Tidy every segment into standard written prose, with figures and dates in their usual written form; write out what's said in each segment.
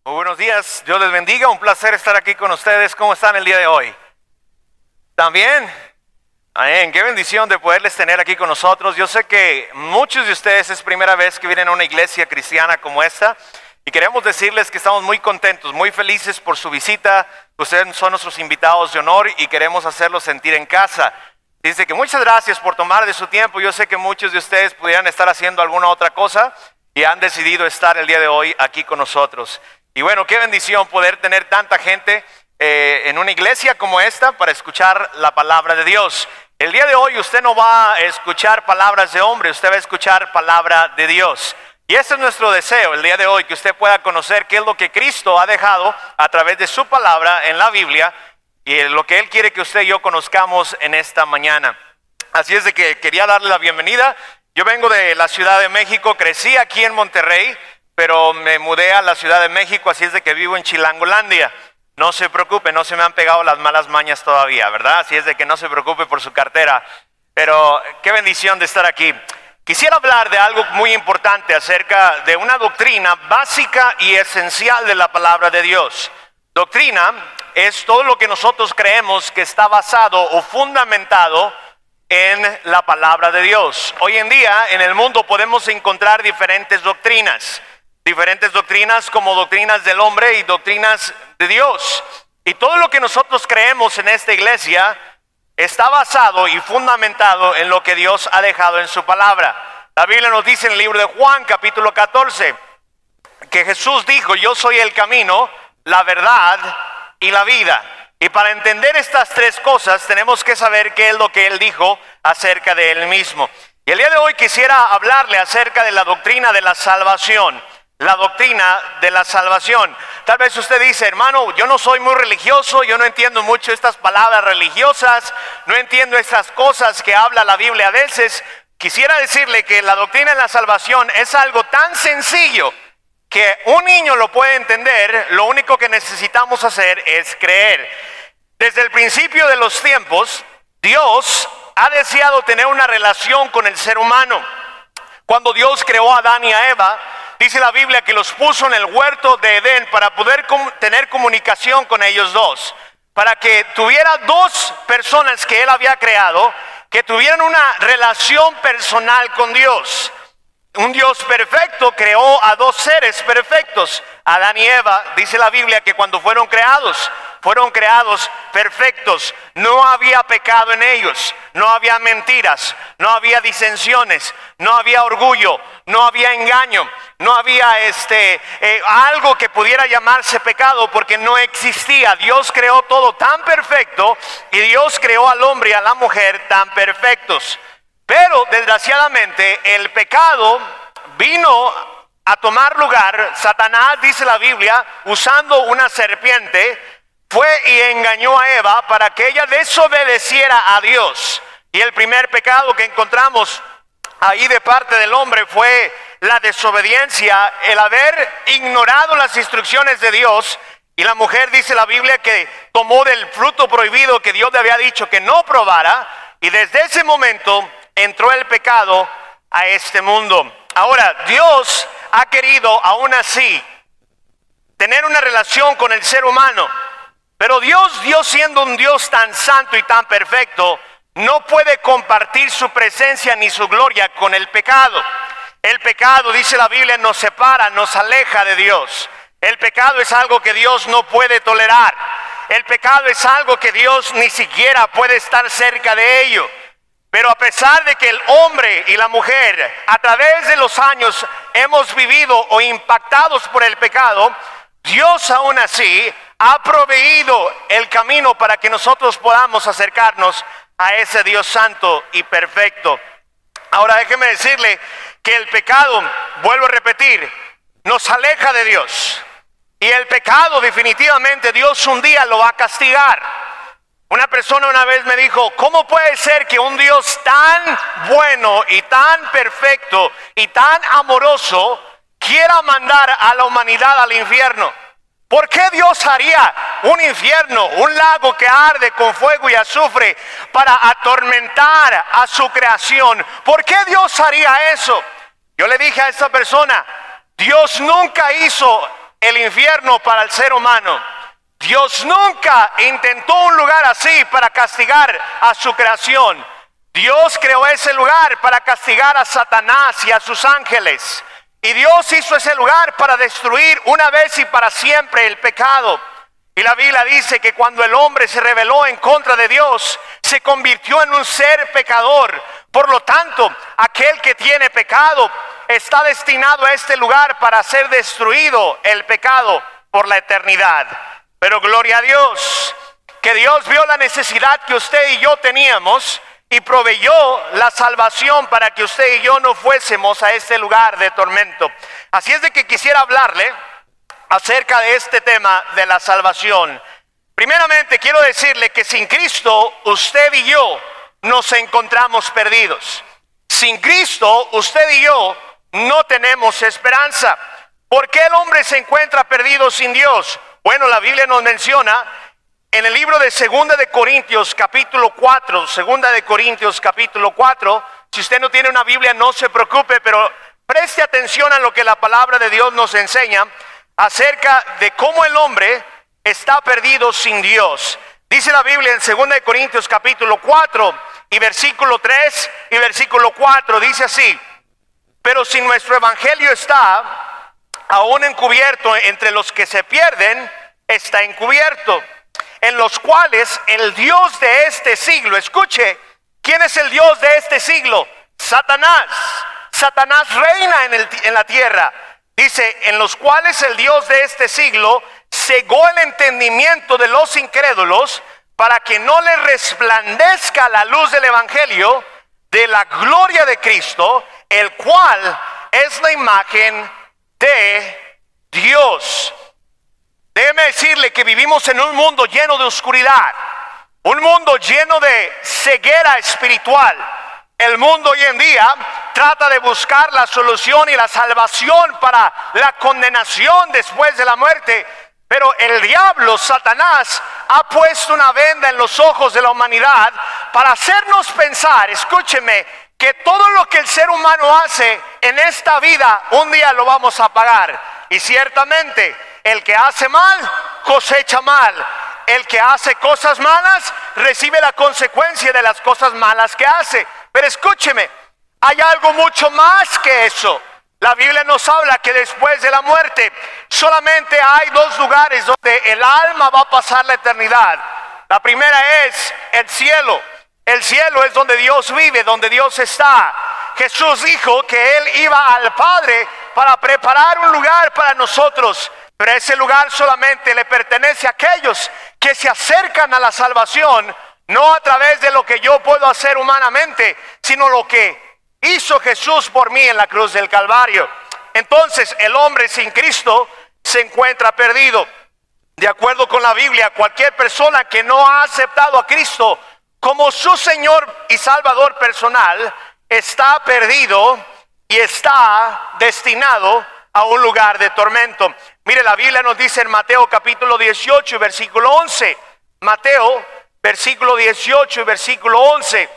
Muy buenos días, Dios les bendiga, un placer estar aquí con ustedes. ¿Cómo están el día de hoy? ¿También? Amén, qué bendición de poderles tener aquí con nosotros. Yo sé que muchos de ustedes es primera vez que vienen a una iglesia cristiana como esta y queremos decirles que estamos muy contentos, muy felices por su visita. Ustedes son nuestros invitados de honor y queremos hacerlos sentir en casa. Dice que muchas gracias por tomar de su tiempo. Yo sé que muchos de ustedes pudieran estar haciendo alguna otra cosa y han decidido estar el día de hoy aquí con nosotros. Y bueno, qué bendición poder tener tanta gente en una iglesia como esta para escuchar la palabra de Dios. El día de hoy usted no va a escuchar palabras de hombre, usted va a escuchar palabra de Dios. Y ese es nuestro deseo el día de hoy, que usted pueda conocer qué es lo que Cristo ha dejado a través de su palabra en la Biblia y lo que Él quiere que usted y yo conozcamos en esta mañana. Así es de que quería darle la bienvenida. Yo vengo de la Ciudad de México, crecí aquí en Monterrey, pero me mudé a la Ciudad de México, así es de que vivo en Chilangolandia. No se preocupe, no se me han pegado las malas mañas todavía, ¿verdad? Así es de que no se preocupe por su cartera. Pero qué bendición de estar aquí. Quisiera hablar de algo muy importante acerca de una doctrina básica y esencial de la palabra de Dios. Doctrina es todo lo que nosotros creemos que está basado o fundamentado en la palabra de Dios. Hoy en día en el mundo podemos encontrar diferentes doctrinas como doctrinas del hombre y doctrinas de Dios. Y todo lo que nosotros creemos en esta iglesia está basado y fundamentado en lo que Dios ha dejado en su palabra. La Biblia nos dice en el libro de Juan, capítulo 14, que Jesús dijo: yo soy el camino, la verdad y la vida. Y para entender estas tres cosas tenemos que saber qué es lo que Él dijo acerca de Él mismo. Y el día de hoy quisiera hablarle acerca de la doctrina de la salvación. La doctrina de la salvación. Tal vez usted dice: hermano, yo no soy muy religioso, yo no entiendo mucho estas palabras religiosas, no entiendo estas cosas que habla la Biblia a veces. Quisiera decirle que la doctrina de la salvación es algo tan sencillo que un niño lo puede entender. Lo único que necesitamos hacer es creer. Desde el principio de los tiempos, Dios ha deseado tener una relación con el ser humano. Cuando Dios creó a Adán y a Eva, dice la Biblia que los puso en el huerto de Edén para poder tener comunicación con ellos dos. Para que tuviera dos personas que Él había creado, que tuvieran una relación personal con Dios. Un Dios perfecto creó a dos seres perfectos. Adán y Eva, dice la Biblia que cuando fueron creados perfectos. No había pecado en ellos, no había mentiras, no había disensiones, no había orgullo, no había engaño, no había algo que pudiera llamarse pecado, porque no existía. Dios creó todo tan perfecto y Dios creó al hombre y a la mujer tan perfectos. Pero desgraciadamente el pecado vino a tomar lugar. Satanás, dice la Biblia, usando una serpiente, fue y engañó a Eva para que ella desobedeciera a Dios. Y el primer pecado que encontramos ahí de parte del hombre fue la desobediencia, el haber ignorado las instrucciones de Dios. Y la mujer, dice la Biblia, que tomó del fruto prohibido que Dios le había dicho que no probara. Y desde ese momento entró el pecado a este mundo. Ahora, Dios ha querido aún así tener una relación con el ser humano. Pero Dios siendo un Dios tan santo y tan perfecto, no puede compartir su presencia ni su gloria con el pecado. El pecado, dice la Biblia, nos separa, nos aleja de Dios. El pecado es algo que Dios no puede tolerar. El pecado es algo que Dios ni siquiera puede estar cerca de ello. Pero a pesar de que el hombre y la mujer a través de los años hemos vivido o impactados por el pecado, Dios aún así ha proveído el camino para que nosotros podamos acercarnos a ese Dios santo y perfecto. Ahora déjeme decirle que el pecado, vuelvo a repetir, nos aleja de Dios. Y el pecado definitivamente Dios un día lo va a castigar. Una persona una vez me dijo: ¿cómo puede ser que un Dios tan bueno y tan perfecto y tan amoroso quiera mandar a la humanidad al infierno? ¿Por qué Dios haría un infierno, un lago que arde con fuego y azufre para atormentar a su creación? ¿Por qué Dios haría eso? Yo le dije a esa persona: Dios nunca hizo el infierno para el ser humano. Dios nunca intentó un lugar así para castigar a su creación. Dios creó ese lugar para castigar a Satanás y a sus ángeles. Y Dios hizo ese lugar para destruir una vez y para siempre el pecado. Y la Biblia dice que cuando el hombre se rebeló en contra de Dios, se convirtió en un ser pecador. Por lo tanto, aquel que tiene pecado está destinado a este lugar para ser destruido el pecado por la eternidad. Pero gloria a Dios, que Dios vio la necesidad que usted y yo teníamos y proveyó la salvación para que usted y yo no fuésemos a este lugar de tormento. Así es de que quisiera hablarle acerca de este tema de la salvación. Primeramente quiero decirle que sin Cristo usted y yo nos encontramos perdidos. Sin Cristo usted y yo no tenemos esperanza. ¿Por qué el hombre se encuentra perdido sin Dios? Bueno, la Biblia nos menciona en el libro de 2 de Corintios capítulo 4, 2 de Corintios capítulo 4, si usted no tiene una Biblia no se preocupe, pero preste atención a lo que la palabra de Dios nos enseña acerca de cómo el hombre está perdido sin Dios. Dice la Biblia en 2 de Corintios capítulo 4 y versículo 3 y versículo 4, dice así: pero si nuestro evangelio está aún encubierto entre los que se pierden, está encubierto, en los cuales el Dios de este siglo, escuche, ¿quién es el Dios de este siglo? Satanás. Satanás reina en la tierra. Dice, en los cuales el Dios de este siglo cegó el entendimiento de los incrédulos para que no les resplandezca la luz del evangelio de la gloria de Cristo, el cual es la imagen de Dios. Déjeme decirle que vivimos en un mundo lleno de oscuridad, un mundo lleno de ceguera espiritual. El mundo hoy en día trata de buscar la solución y la salvación para la condenación después de la muerte, pero el diablo, Satanás, ha puesto una venda en los ojos de la humanidad para hacernos pensar, escúcheme, que todo lo que el ser humano hace en esta vida, un día lo vamos a pagar. Y ciertamente, el que hace mal, cosecha mal. El que hace cosas malas, recibe la consecuencia de las cosas malas que hace. Pero escúcheme, hay algo mucho más que eso. La Biblia nos habla que después de la muerte, solamente hay dos lugares donde el alma va a pasar la eternidad. La primera es el cielo. El cielo es donde Dios vive, donde Dios está. Jesús dijo que Él iba al Padre para preparar un lugar para nosotros. Pero ese lugar solamente le pertenece a aquellos que se acercan a la salvación, no a través de lo que yo puedo hacer humanamente, sino lo que hizo Jesús por mí en la cruz del Calvario. Entonces el hombre sin Cristo se encuentra perdido. De acuerdo con la Biblia, cualquier persona que no ha aceptado a Cristo como su Señor y Salvador personal, está perdido y está destinado a un lugar de tormento. Mire, la Biblia nos dice en Mateo capítulo 18 y versículo 11. Mateo, versículo 18 y versículo 11.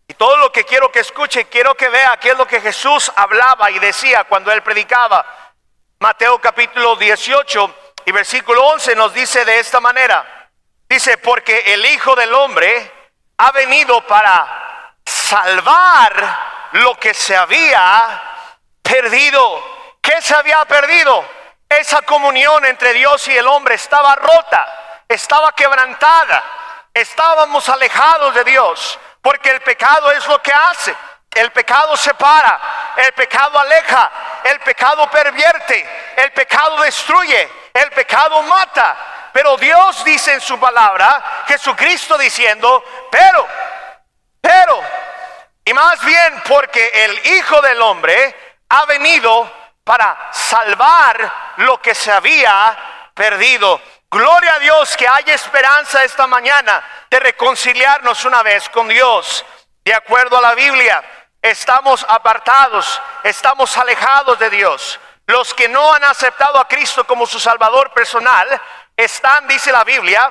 Y todo lo que quiero que escuche, quiero que vea qué es lo que Jesús hablaba y decía cuando Él predicaba. Mateo capítulo 18 y versículo 11 nos dice de esta manera. Dice, porque el Hijo del Hombre ha venido para salvar lo que se había perdido. ¿Qué se había perdido? Esa comunión entre Dios y el hombre estaba rota, estaba quebrantada, estábamos alejados de Dios, porque el pecado es lo que hace. El pecado separa, el pecado aleja, el pecado pervierte, el pecado destruye, el pecado mata. Pero Dios dice en su palabra, Jesucristo diciendo, pero, y más bien porque el Hijo del Hombre ha venido para salvar lo que se había perdido. Gloria a Dios que hay esperanza esta mañana de reconciliarnos una vez con Dios. De acuerdo a la Biblia, estamos apartados, estamos alejados de Dios. Los que no han aceptado a Cristo como su Salvador personal están, dice la Biblia,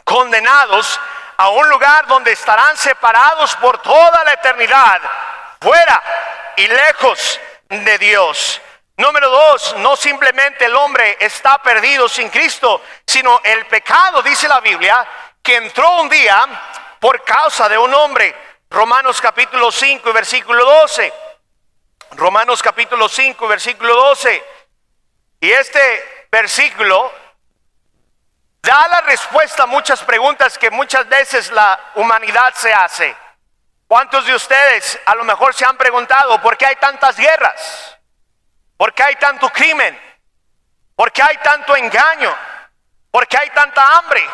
condenados a un lugar donde estarán separados por toda la eternidad, fuera y lejos de Dios. Número dos, no simplemente el hombre está perdido sin Cristo, sino el pecado, dice la Biblia, que entró un día por causa de un hombre. Romanos capítulo 5 y versículo 12. Romanos capítulo 5 y versículo 12. Y este versículo da la respuesta a muchas preguntas que muchas veces la humanidad se hace. ¿Cuántos de ustedes a lo mejor se han preguntado por qué hay tantas guerras? ¿Por qué hay tanto crimen? ¿Por qué hay tanto engaño? ¿Por qué hay tanta hambre?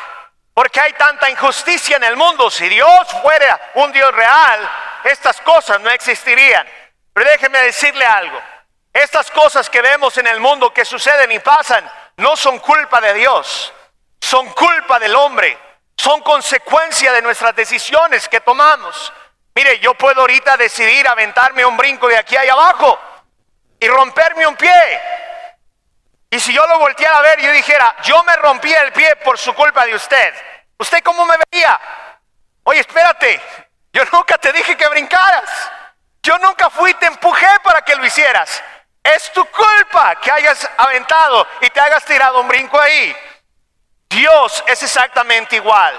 ¿Por qué hay tanta injusticia en el mundo? Si Dios fuera un Dios real, estas cosas no existirían. Pero déjeme decirle algo. Estas cosas que vemos en el mundo que suceden y pasan no son culpa de Dios. Son culpa del hombre. Son consecuencia de nuestras decisiones que tomamos. Mire, yo puedo ahorita decidir aventarme un brinco de aquí allá abajo y romperme un pie. Y si yo lo volteara a ver y yo dijera, yo me rompí el pie por su culpa de usted, ¿usted cómo me vería? Oye, espérate, yo nunca te dije que brincaras. Yo nunca fui y te empujé para que lo hicieras. Es tu culpa que hayas aventado y te hayas tirado un brinco ahí. Dios es exactamente igual.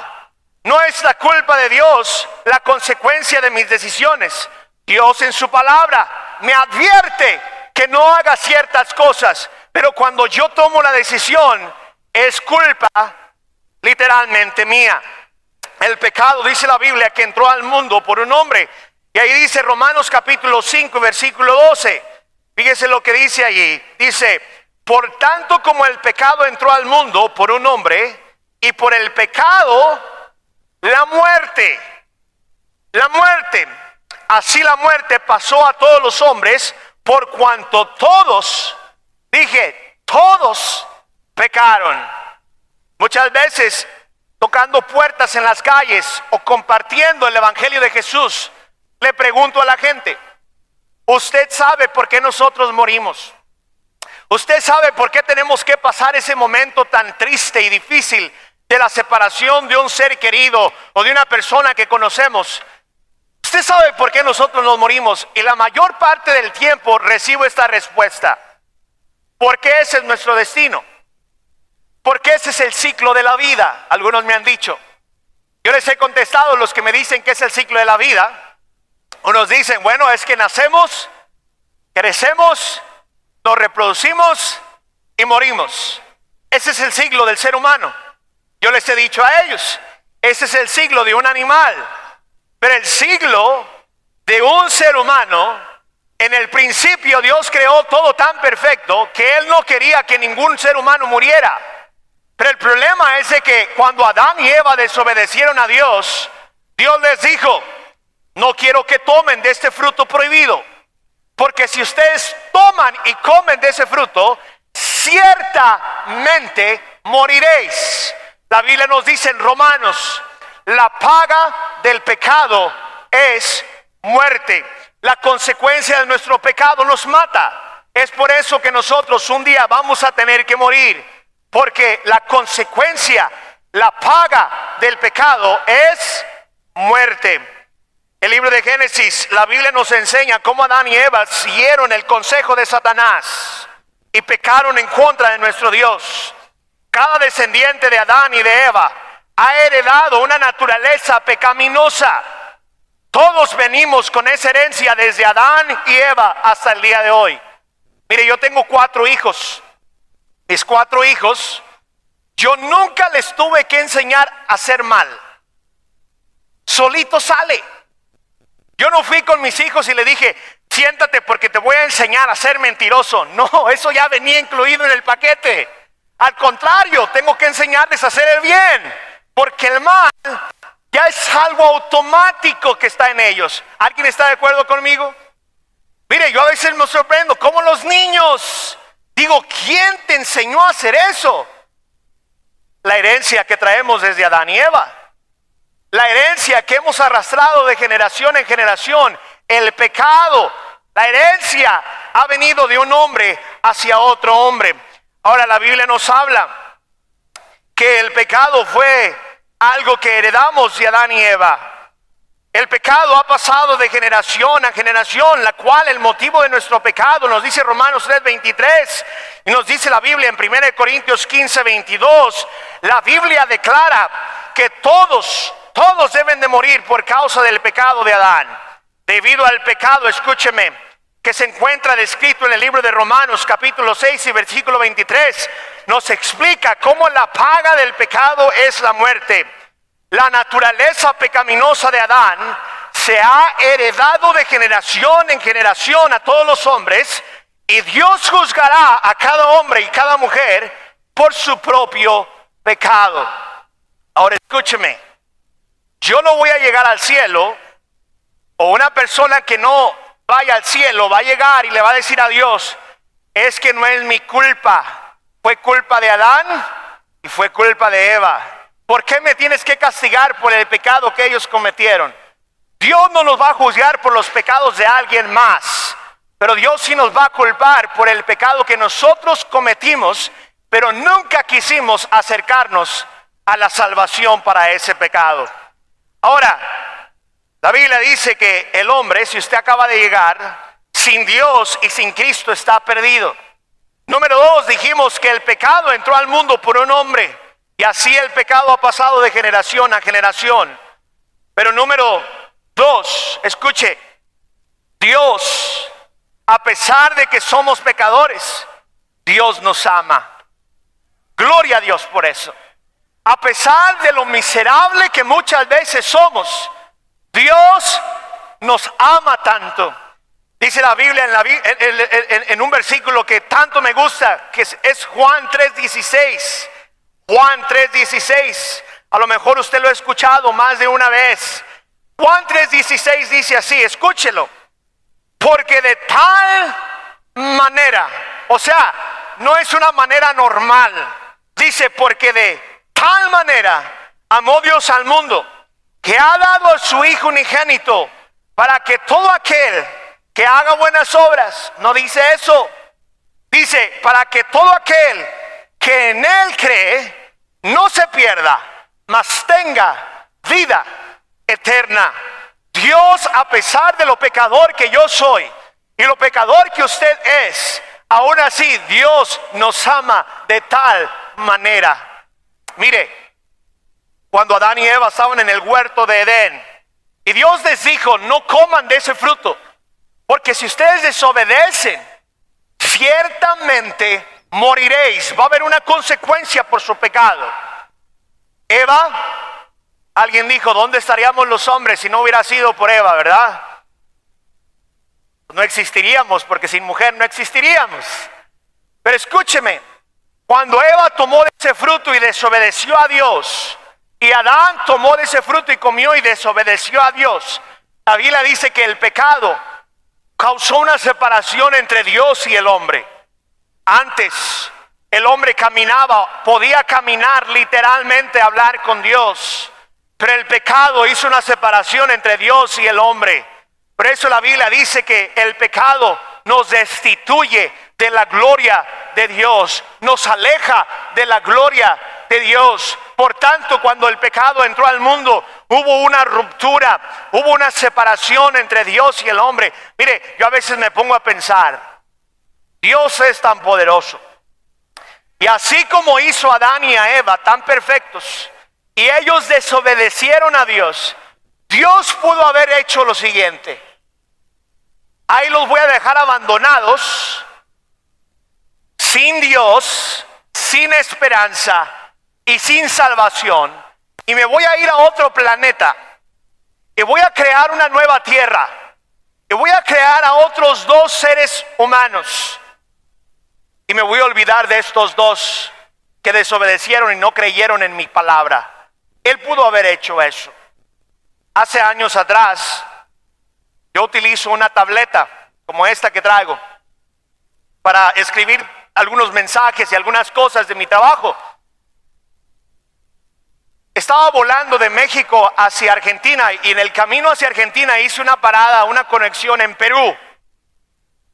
No es la culpa de Dios la consecuencia de mis decisiones. Dios en su palabra me advierte que no haga ciertas cosas, pero cuando yo tomo la decisión es culpa literalmente mía. El pecado, dice la Biblia, que entró al mundo por un hombre. Y ahí dice Romanos capítulo 5 versículo 12. Fíjese lo que dice allí. Dice, por tanto como el pecado entró al mundo por un hombre, y por el pecado la muerte. La muerte. Así la muerte pasó a todos los hombres, por cuanto todos, dije, todos pecaron. Muchas veces tocando puertas en las calles o compartiendo el evangelio de Jesús, le pregunto a la gente, ¿usted sabe por qué nosotros morimos? ¿Usted sabe por qué tenemos que pasar ese momento tan triste y difícil de la separación de un ser querido o de una persona que conocemos? ¿Usted sabe por qué nosotros nos morimos? Y la mayor parte del tiempo recibo esta respuesta. Porque ese es nuestro destino. Porque ese es el ciclo de la vida. Algunos me han dicho. Yo les he contestado, los que me dicen que es el ciclo de la vida. Unos dicen, bueno, es que nacemos, crecemos, nos reproducimos y morimos. Ese es el ciclo del ser humano. Yo les he dicho a ellos, ese es el ciclo de un animal. Pero el ciclo de un ser humano, en el principio Dios creó todo tan perfecto que Él no quería que ningún ser humano muriera. Pero el problema es de que cuando Adán y Eva desobedecieron a Dios, Dios les dijo, no quiero que tomen de este fruto prohibido, porque si ustedes toman y comen de ese fruto, ciertamente moriréis. La Biblia nos dice en Romanos, la paga del pecado es muerte. La consecuencia de nuestro pecado nos mata. Es por eso que nosotros un día vamos a tener que morir, porque la consecuencia, la paga del pecado es muerte. El libro de Génesis, la Biblia nos enseña cómo Adán y Eva siguieron el consejo de Satanás y pecaron en contra de nuestro Dios. Cada descendiente de Adán y de Eva ha heredado una naturaleza pecaminosa. Todos venimos con esa herencia desde Adán y Eva hasta el día de hoy. Mire, yo tengo 4 hijos. Mis 4 hijos, yo nunca les tuve que enseñar a hacer mal. Solito sale. Yo no fui con mis hijos y le dije, siéntate porque te voy a enseñar a ser mentiroso. No, eso ya venía incluido en el paquete. Al contrario, tengo que enseñarles a hacer el bien, porque el mal ya es algo automático que está en ellos. ¿Alguien está de acuerdo conmigo? Mire, yo a veces me sorprendo, como los niños. Digo, ¿quién te enseñó a hacer eso? La herencia que traemos desde Adán y Eva. La herencia que hemos arrastrado de generación en generación. El pecado. La herencia ha venido de un hombre hacia otro hombre. Ahora la Biblia nos habla que el pecado fue algo que heredamos de Adán y Eva. El pecado ha pasado de generación a generación, la cual el motivo de nuestro pecado, nos dice Romanos 3:23, y nos dice la Biblia en 1 Corintios 15:22, la Biblia declara que todos deben de morir por causa del pecado de Adán. Debido al pecado, escúcheme, que se encuentra descrito en el libro de Romanos capítulo 6 y versículo 23, nos explica cómo la paga del pecado es la muerte. La naturaleza pecaminosa de Adán se ha heredado de generación en generación a todos los hombres, y Dios juzgará a cada hombre y cada mujer por su propio pecado. Ahora escúcheme, yo no voy a llegar al cielo, o una persona que no vaya al cielo va a llegar y le va a decir a Dios, es que no es mi culpa, fue culpa de Adán y fue culpa de Eva. ¿Por qué me tienes que castigar por el pecado que ellos cometieron? Dios no nos va a juzgar por los pecados de alguien más, pero Dios sí nos va a culpar por el pecado que nosotros cometimos, pero nunca quisimos acercarnos a la salvación para ese pecado. Ahora, la Biblia dice que el hombre, si usted acaba de llegar, sin Dios y sin Cristo está perdido. Número 2, dijimos que el pecado entró al mundo por un hombre, y así el pecado ha pasado de generación a generación. Pero número 2, escuche, Dios, a pesar de que somos pecadores, Dios nos ama. Gloria a Dios por eso. A pesar de lo miserable que muchas veces somos, Dios nos ama tanto. Dice la Biblia en un versículo que tanto me gusta, que es Juan 3:16. Juan 3:16. A lo mejor usted lo ha escuchado más de una vez. Juan 3:16 dice así, escúchelo. Porque de tal manera, o sea, no es una manera normal. Dice, porque de tal manera amó Dios al mundo, que ha dado a su Hijo unigénito, para que todo aquel que haga buenas obras, no dice eso, dice, para que todo aquel que en Él cree, no se pierda, mas tenga vida eterna. Dios, a pesar de lo pecador que yo soy, y lo pecador que usted es, aún así Dios nos ama de tal manera. Mire, cuando Adán y Eva estaban en el huerto de Edén, y Dios les dijo, no coman de ese fruto, porque si ustedes desobedecen, ciertamente moriréis. Va a haber una consecuencia por su pecado. Eva, alguien dijo, ¿dónde estaríamos los hombres si no hubiera sido por Eva, verdad? No existiríamos, porque sin mujer no existiríamos. Pero escúcheme, cuando Eva tomó de ese fruto y desobedeció a Dios, y Adán tomó de ese fruto y comió y desobedeció a Dios, la Biblia dice que el pecado causó una separación entre Dios y el hombre. Antes el hombre caminaba, podía caminar literalmente, hablar con Dios, pero el pecado hizo una separación entre Dios y el hombre. Por eso la Biblia dice que el pecado nos destituye de la gloria de Dios, nos aleja de la gloria de Dios. Por tanto, cuando el pecado entró al mundo, hubo una ruptura, hubo una separación entre Dios y el hombre. Mire, yo a veces me pongo a pensar, Dios es tan poderoso, y así como hizo a Adán y a Eva tan perfectos, y ellos desobedecieron a Dios, Dios pudo haber hecho lo siguiente: ahí los voy a dejar abandonados, sin Dios, sin esperanza y sin salvación, y me voy a ir a otro planeta, y voy a crear una nueva tierra, y voy a crear a otros dos seres humanos, y me voy a olvidar de estos dos que desobedecieron y no creyeron en mi palabra. Él pudo haber hecho eso. Hace años atrás, yo utilizo una tableta como esta que traigo para escribir algunos mensajes y algunas cosas de mi trabajo. Estaba volando de México hacia Argentina, y en el camino hacia Argentina hice una parada, una conexión en Perú.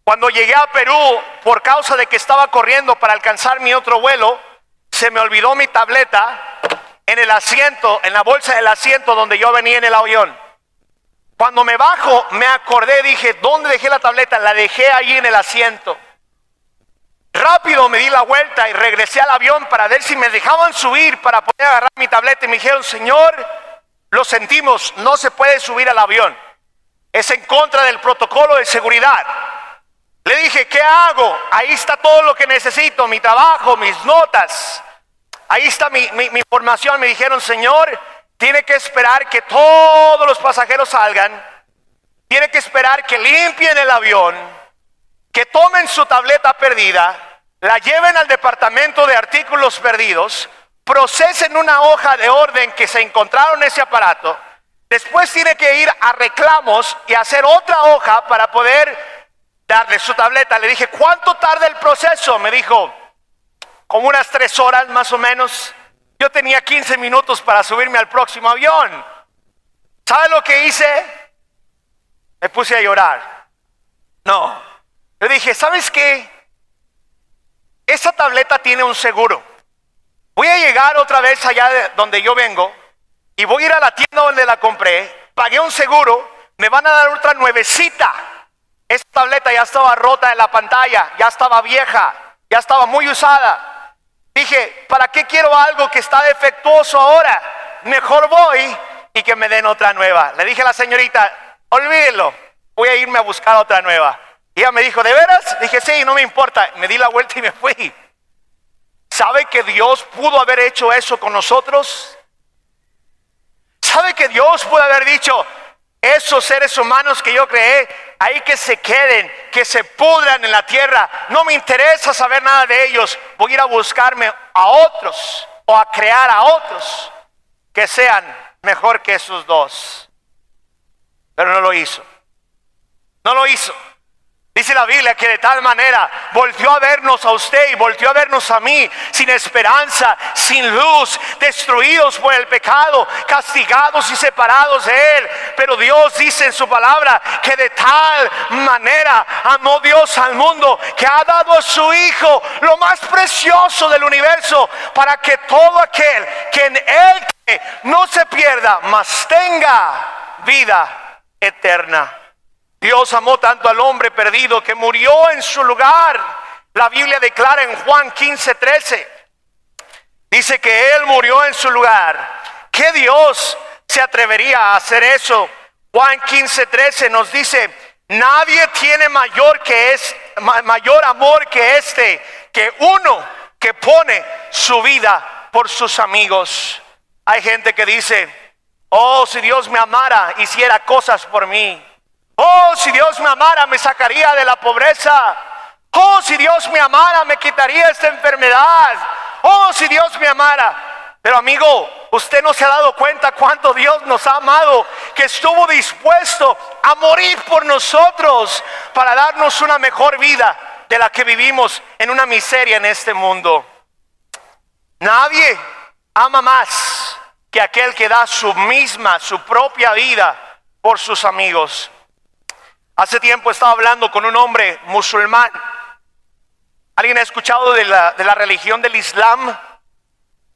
Cuando llegué a Perú, por causa de que estaba corriendo para alcanzar mi otro vuelo, se me olvidó mi tableta en el asiento, en la bolsa del asiento donde yo venía en el avión. Cuando me bajo, me acordé, dije, ¿dónde dejé la tableta? La dejé ahí en el asiento. Rápido me di la vuelta y regresé al avión para ver si me dejaban subir para poder agarrar mi tableta. Y me dijeron, señor, lo sentimos, no se puede subir al avión. Es en contra del protocolo de seguridad. Le dije, ¿qué hago? Ahí está todo lo que necesito, mi trabajo, mis notas. Ahí está mi información. Me dijeron, señor, tiene que esperar que todos los pasajeros salgan. Tiene que esperar que limpien el avión, que tomen su tableta perdida, la lleven al departamento de artículos perdidos, procesen una hoja de orden que se encontraron en ese aparato. Después tiene que ir a reclamos y hacer otra hoja para poder darle su tableta. Le dije, ¿cuánto tarda el proceso? Me dijo, como unas 3 horas más o menos. Yo tenía 15 minutos para subirme al próximo avión. ¿Sabe lo que hice? Me puse a llorar. No. Yo dije, ¿sabes qué? Esa tableta tiene un seguro. Voy a llegar otra vez allá de donde yo vengo y voy a ir a la tienda donde la compré. Pagué un seguro, me van a dar otra nuevecita. Esa tableta ya estaba rota en la pantalla, ya estaba vieja, ya estaba muy usada. Dije, ¿para qué quiero algo que está defectuoso ahora? Mejor voy y que me den otra nueva. Le dije a la señorita, olvídelo, voy a irme a buscar otra nueva. Y ella me dijo, ¿de veras? Dije, sí, no me importa. Me di la vuelta y me fui. ¿Sabe que Dios pudo haber hecho eso con nosotros? ¿Sabe que Dios pudo haber dicho, esos seres humanos que yo creé, ahí que se queden, que se pudran en la tierra, no me interesa saber nada de ellos, voy a ir a buscarme a otros o a crear a otros que sean mejor que esos dos? Pero no lo hizo. No lo hizo. Dice la Biblia que de tal manera volvió a vernos a usted y volvió a vernos a mí, sin esperanza, sin luz, destruidos por el pecado, castigados y separados de Él. Pero Dios dice en su palabra que de tal manera amó Dios al mundo, que ha dado a su Hijo, lo más precioso del universo, para que todo aquel que en Él cree no se pierda, mas tenga vida eterna. Dios amó tanto al hombre perdido que murió en su lugar. La Biblia declara en Juan 15:13, dice que Él murió en su lugar. ¿Qué Dios se atrevería a hacer eso? Juan 15:13 nos dice, nadie tiene mayor amor que este, que uno que pone su vida por sus amigos. Hay gente que dice, oh, si Dios me amara, hiciera cosas por mí. Oh, si Dios me amara, me sacaría de la pobreza. Oh, si Dios me amara, me quitaría esta enfermedad. Oh, si Dios me amara. Pero amigo, usted no se ha dado cuenta cuánto Dios nos ha amado, que estuvo dispuesto a morir por nosotros para darnos una mejor vida de la que vivimos en una miseria en este mundo. Nadie ama más que aquel que da su propia vida por sus amigos. Hace tiempo estaba hablando con un hombre musulmán. ¿Alguien ha escuchado de la religión del Islam?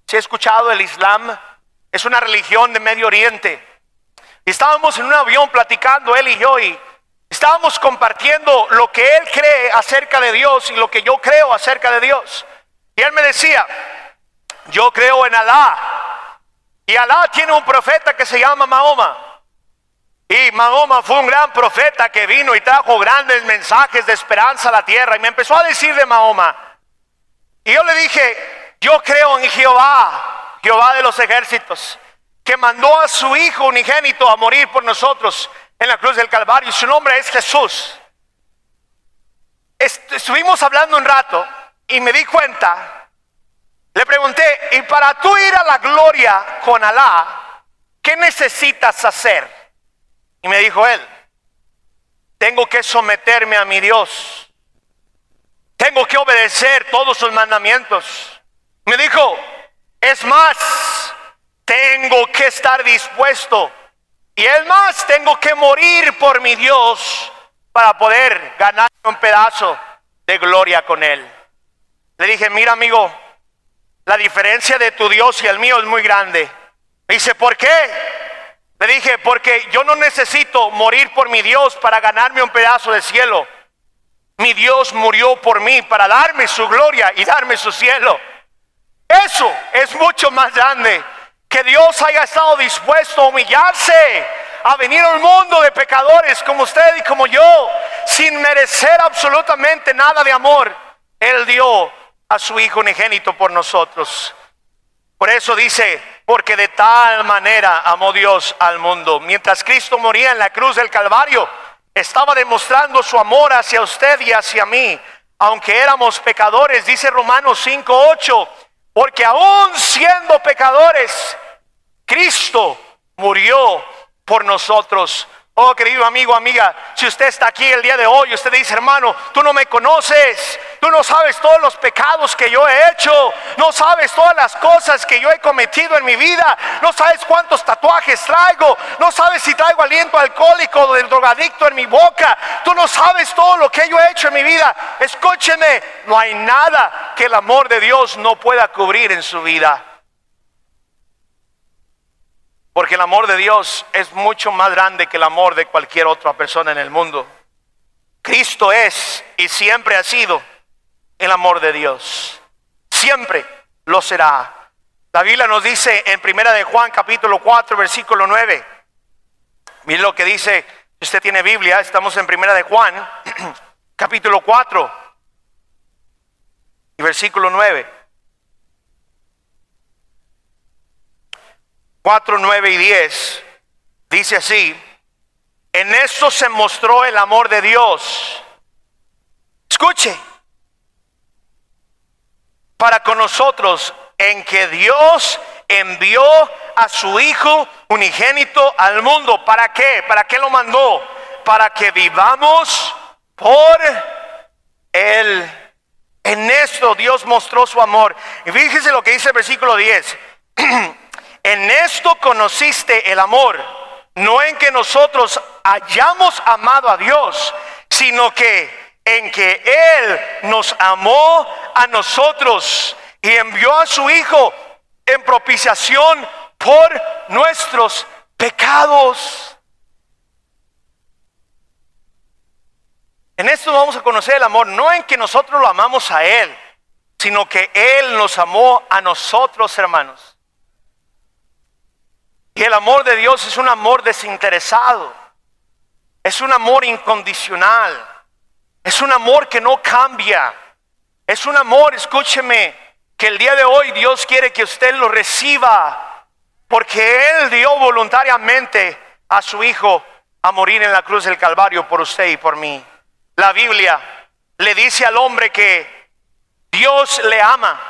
¿Sí ha escuchado del Islam? Es una religión de Medio Oriente. Y estábamos en un avión platicando él y yo, y estábamos compartiendo lo que él cree acerca de Dios y lo que yo creo acerca de Dios. Y él me decía, yo creo en Alá, y Alá tiene un profeta que se llama Mahoma. Y Mahoma fue un gran profeta que vino y trajo grandes mensajes de esperanza a la tierra. Y me empezó a decir de Mahoma. Y yo le dije, yo creo en Jehová, Jehová de los ejércitos, que mandó a su Hijo unigénito a morir por nosotros en la cruz del Calvario. Y su nombre es Jesús. Estuvimos hablando un rato y me di cuenta. Le pregunté, y para tú ir a la gloria con Alá, ¿qué necesitas hacer? Y me dijo él, tengo que someterme a mi Dios. Tengo que obedecer todos sus mandamientos. Me dijo, es más, tengo que estar dispuesto. Y es más, tengo que morir por mi Dios para poder ganar un pedazo de gloria con Él. Le dije, mira amigo, la diferencia de tu Dios y el mío es muy grande. Me dice, ¿por qué? Le dije, porque yo no necesito morir por mi Dios para ganarme un pedazo de cielo. Mi Dios murió por mí para darme su gloria y darme su cielo. Eso es mucho más grande. Que Dios haya estado dispuesto a humillarse, a venir al mundo de pecadores como usted y como yo, sin merecer absolutamente nada de amor. Él dio a su Hijo unigénito por nosotros. Por eso dice, porque de tal manera amó Dios al mundo. Mientras Cristo moría en la cruz del Calvario, estaba demostrando su amor hacia usted y hacia mí, aunque éramos pecadores. Dice Romanos 5:8, porque aún siendo pecadores, Cristo murió por nosotros. Oh, querido amigo, amiga, si usted está aquí el día de hoy, usted dice, hermano, tú no me conoces, tú no sabes todos los pecados que yo he hecho, no sabes todas las cosas que yo he cometido en mi vida, no sabes cuántos tatuajes traigo, no sabes si traigo aliento alcohólico del drogadicto en mi boca, tú no sabes todo lo que yo he hecho en mi vida. Escúcheme, no hay nada que el amor de Dios no pueda cubrir en su vida. Porque el amor de Dios es mucho más grande que el amor de cualquier otra persona en el mundo. Cristo es y siempre ha sido el amor de Dios. Siempre lo será. La Biblia nos dice en 1 de Juan capítulo 4 versículo 9. Mire lo que dice, si usted tiene Biblia, estamos en 1 de Juan capítulo 4 y versículo 9. 4, 9 y 10, dice así: en esto se mostró el amor de Dios. Escuche, para con nosotros, en que Dios envió a su Hijo unigénito al mundo. ¿Para qué? ¿Para qué lo mandó? Para que vivamos por Él. En esto Dios mostró su amor. Y fíjese lo que dice el versículo 10. En esto conociste el amor, no en que nosotros hayamos amado a Dios, sino que en que Él nos amó a nosotros y envió a su Hijo en propiciación por nuestros pecados. En esto vamos a conocer el amor, no en que nosotros lo amamos a Él, sino que Él nos amó a nosotros, hermanos. Y el amor de Dios es un amor desinteresado, es un amor incondicional, es un amor que no cambia, es un amor, escúcheme, que el día de hoy Dios quiere que usted lo reciba, porque Él dio voluntariamente a su Hijo a morir en la cruz del Calvario por usted y por mí. La Biblia le dice al hombre que Dios le ama.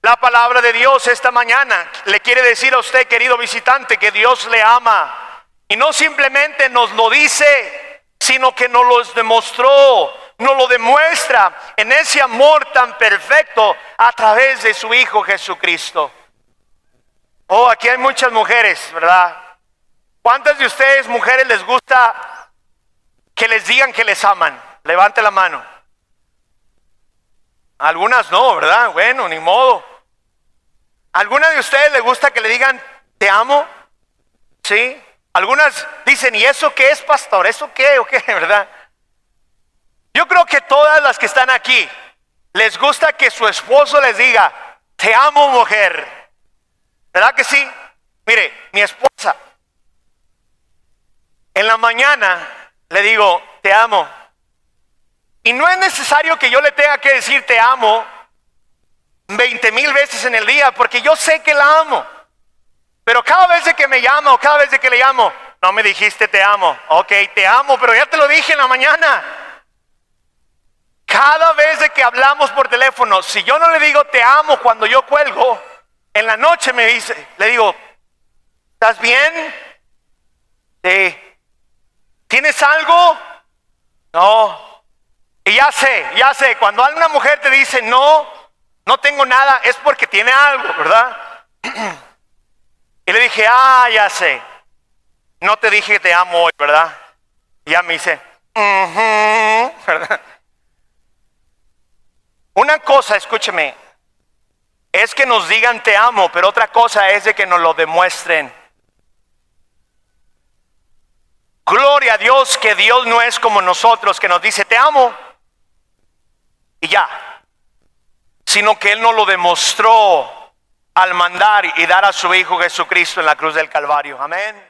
La palabra de Dios esta mañana le quiere decir a usted, querido visitante, que Dios le ama. Y no simplemente nos lo dice, sino que nos lo demostró, nos lo demuestra en ese amor tan perfecto a través de su Hijo Jesucristo. Oh, aquí hay muchas mujeres, ¿verdad? ¿Cuántas de ustedes, mujeres, les gusta que les digan que les aman? Levante la mano. Algunas no, ¿verdad? Bueno, ni modo. ¿Alguna de ustedes les gusta que le digan te amo? ¿Sí? Algunas dicen, ¿y eso qué es, pastor? ¿Eso qué o qué? ¿Verdad? Yo creo que todas las que están aquí les gusta que su esposo les diga te amo, mujer. ¿Verdad que sí? Mire, mi esposa, en la mañana le digo te amo. Y no es necesario que yo le tenga que decir te amo 20,000 veces en el día, porque yo sé que la amo. Pero cada vez de que me llama o cada vez de que le llamo, no me dijiste te amo. Ok, te amo, pero ya te lo dije en la mañana. Cada vez de que hablamos por teléfono, si yo no le digo te amo cuando yo cuelgo, en la noche me dice, le digo, ¿estás bien? Sí. ¿Tienes algo? No. Y ya sé, cuando alguna mujer te dice no tengo nada, es porque tiene algo, ¿verdad? Y le dije, ya sé, no te dije que te amo hoy, ¿verdad? Y ya me dice, ¿verdad? Una cosa, escúcheme, es que nos digan te amo, pero otra cosa es de que nos lo demuestren. Gloria a Dios que Dios no es como nosotros, que nos dice te amo y ya, sino que Él nos lo demostró al mandar y dar a su Hijo Jesucristo en la cruz del Calvario. Amén.